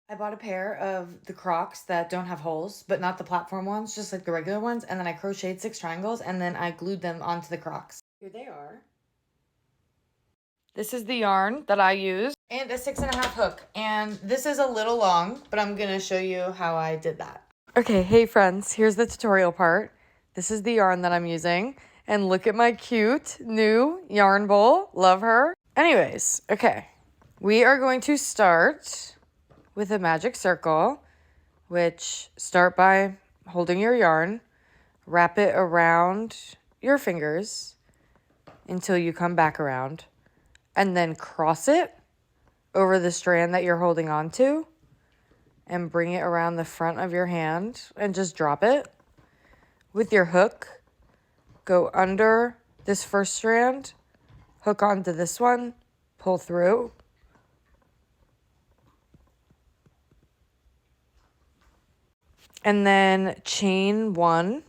I bought a pair of the Crocs that don't have holes, but not the platform ones, just like the regular ones. And then I crocheted 6 triangles and then I glued them onto the Crocs. Here they are. This is the yarn that I use and a 6.5 hook. And this is a little long, but I'm going to show you how I did that. Okay, hey friends, here's the tutorial part. This is the yarn that I'm using. And look at my cute new yarn bowl. Love her. Anyways, okay. We are going to start with a magic circle, which start by holding your yarn, wrap it around your fingers until you come back around, and then cross it over the strand that you're holding on to and bring it around the front of your hand and just drop it. With your hook, go under this first strand, hook onto this one, pull through, and then chain 1,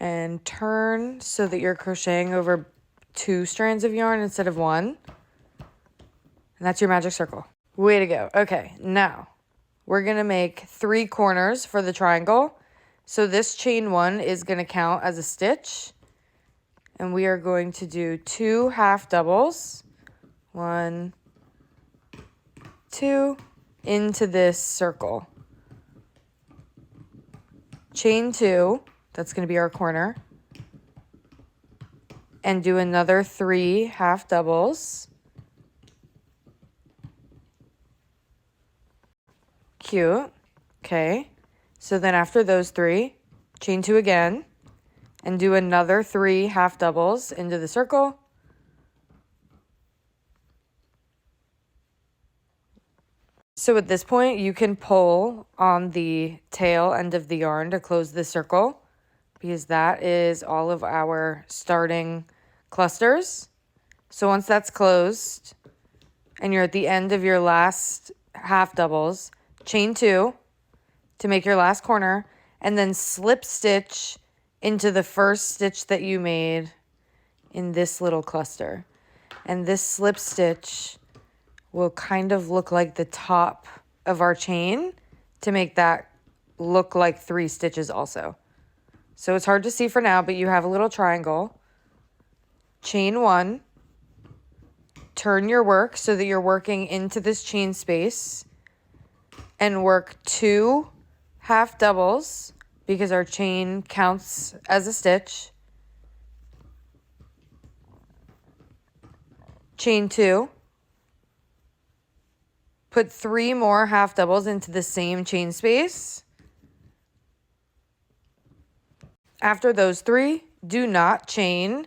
and turn so that you're crocheting over 2 strands of yarn instead of 1. And that's your magic circle. Way to go. Okay, now we're going to make 3 corners for the triangle. So this chain 1 is going to count as a stitch. And we are going to do 2 half doubles. 1, 2, into this circle. Chain 2, that's going to be our corner. And do another 3 half doubles. Cute. Okay. So then after those 3, chain 2 again and do another 3 half doubles into the circle. So at this point, you can pull on the tail end of the yarn to close the circle because that is all of our starting clusters. So once that's closed and you're at the end of your last half doubles, chain 2 to make your last corner, and then slip stitch into the first stitch that you made in this little cluster. And this slip stitch will kind of look like the top of our chain to make that look like 3 stitches also. So it's hard to see for now, but you have a little triangle. Chain 1, turn your work so that you're working into this chain space, and work 2 half doubles because our chain counts as a stitch. Chain 2. Put 3 more half doubles into the same chain space. After those 3, do not chain.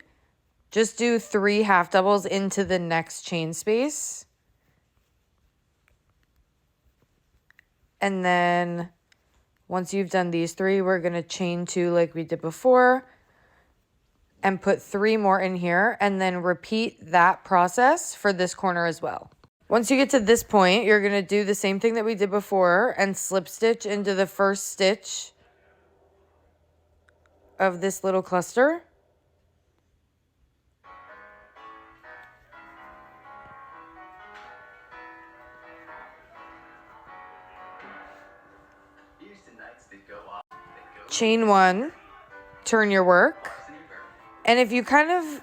Just do 3 half doubles into the next chain space. And then once you've done these 3, we're going to chain 2 like we did before and put 3 more in here, and then repeat that process for this corner as well. Once you get to this point, you're going to do the same thing that we did before and slip stitch into the first stitch of this little cluster. Chain 1, turn your work. And if you kind of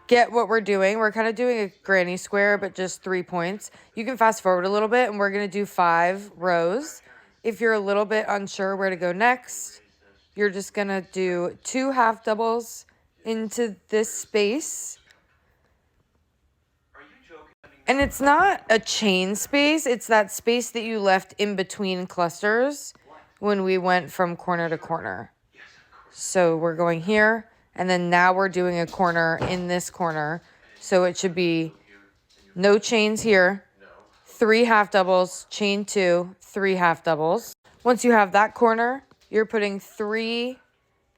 get what we're kind of doing a granny square, but just 3 points. You can fast forward a little bit, and we're going to do 5 rows. If you're a little bit unsure where to go next, you're just going to do 2 half doubles into this space. And it's not a chain space. It's that space that you left in between clusters when we went from corner to corner. So we're going here, and then now we're doing a corner in this corner. So it should be no chains here, 3 half doubles, chain 2, 3 half doubles. Once you have that corner, you're putting 3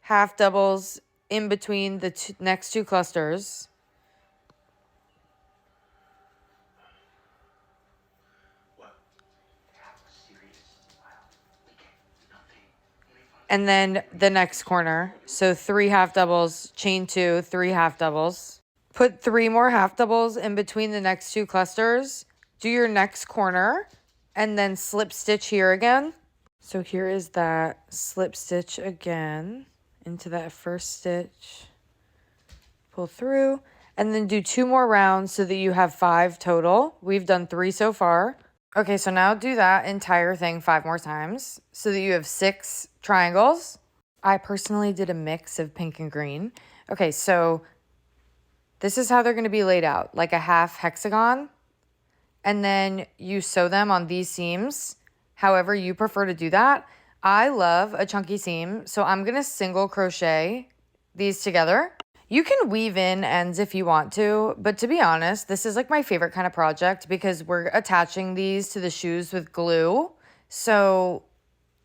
half doubles in between the next 2 clusters. And then the next corner. So 3 half doubles, chain 2, 3 half doubles. Put 3 more half doubles in between the next 2 clusters. Do your next corner and then slip stitch here again. So here is that slip stitch again into that first stitch. Pull through and then do 2 more rounds so that you have 5 total. We've done 3 so far. Okay, so now do that entire thing 5 more times so that you have 6 triangles. I personally did a mix of pink and green. Okay, so this is how they're going to be laid out, like a half hexagon. And then you sew them on these seams, however you prefer to do that. I love a chunky seam, so I'm going to single crochet these together. You can weave in ends if you want to, but to be honest, this is like my favorite kind of project because we're attaching these to the shoes with glue. So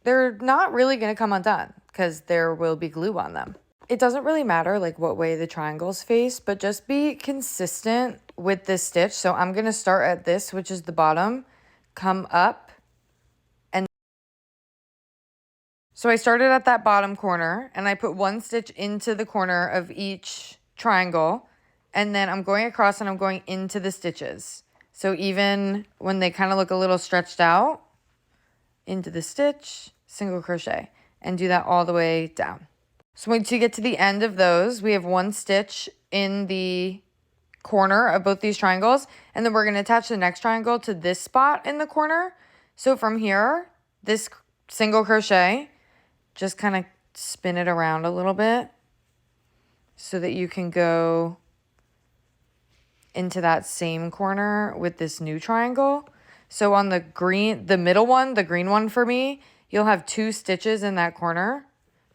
they're not really going to come undone because there will be glue on them. It doesn't really matter like what way the triangles face, but just be consistent with this stitch. So I'm going to start at this, which is the bottom, come up. And so I started at that bottom corner and I put 1 stitch into the corner of each triangle. And then I'm going across and I'm going into the stitches. So even when they kind of look a little stretched out, into the stitch, single crochet, and do that all the way down. So once you get to the end of those, we have 1 stitch in the corner of both these triangles, and then we're going to attach the next triangle to this spot in the corner. So from here, this single crochet, just kind of spin it around a little bit so that you can go into that same corner with this new triangle. So on the green, the middle one, the green one for me, you'll have 2 stitches in that corner.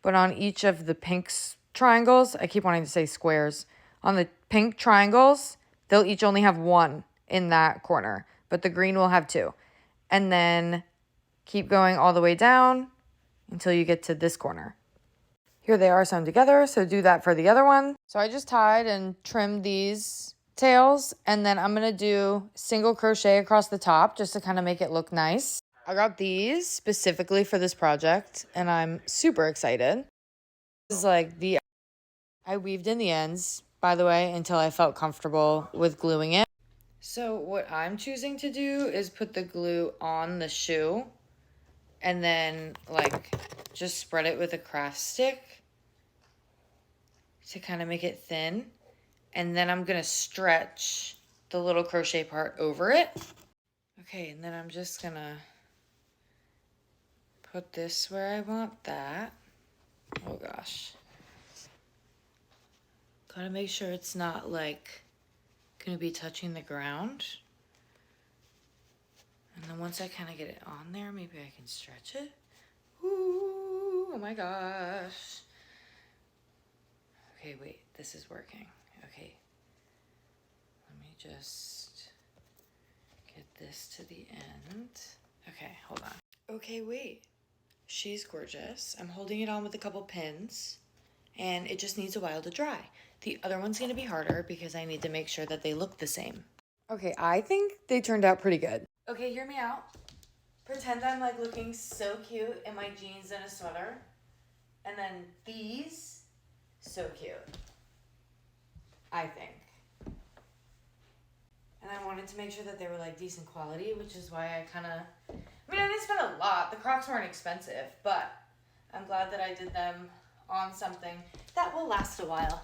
But on each of the pink triangles, I keep wanting to say squares. On the pink triangles, they'll each only have 1 in that corner. But the green will have 2. And then keep going all the way down until you get to this corner. Here they are sewn together, so do that for the other one. So I just tied and trimmed these tails, and then I'm going to do single crochet across the top just to kind of make it look nice. I got these specifically for this project, and I'm super excited. This is like I weaved in the ends, by the way, until I felt comfortable with gluing it. So what I'm choosing to do is put the glue on the shoe and then like just spread it with a craft stick to kind of make it thin. And then I'm going to stretch the little crochet part over it. Okay, and then I'm just going to put this where I want that. Oh gosh. Gotta make sure it's not like gonna be touching the ground. And then once I kind of get it on there, maybe I can stretch it. Ooh, oh my gosh. Okay, wait, this is working. Okay. Let me just get this to the end. Okay, hold on. Okay, wait. She's gorgeous. I'm holding it on with a couple pins and it just needs a while to dry. The other one's gonna be harder because I need to make sure that they look the same. Okay, I think they turned out pretty good. Okay, hear me out. Pretend I'm like looking so cute in my jeans and a sweater. And then these, so cute. I think. And I wanted to make sure that they were like decent quality, which is why I didn't spend a lot. The Crocs weren't expensive, but I'm glad that I did them on something that will last a while.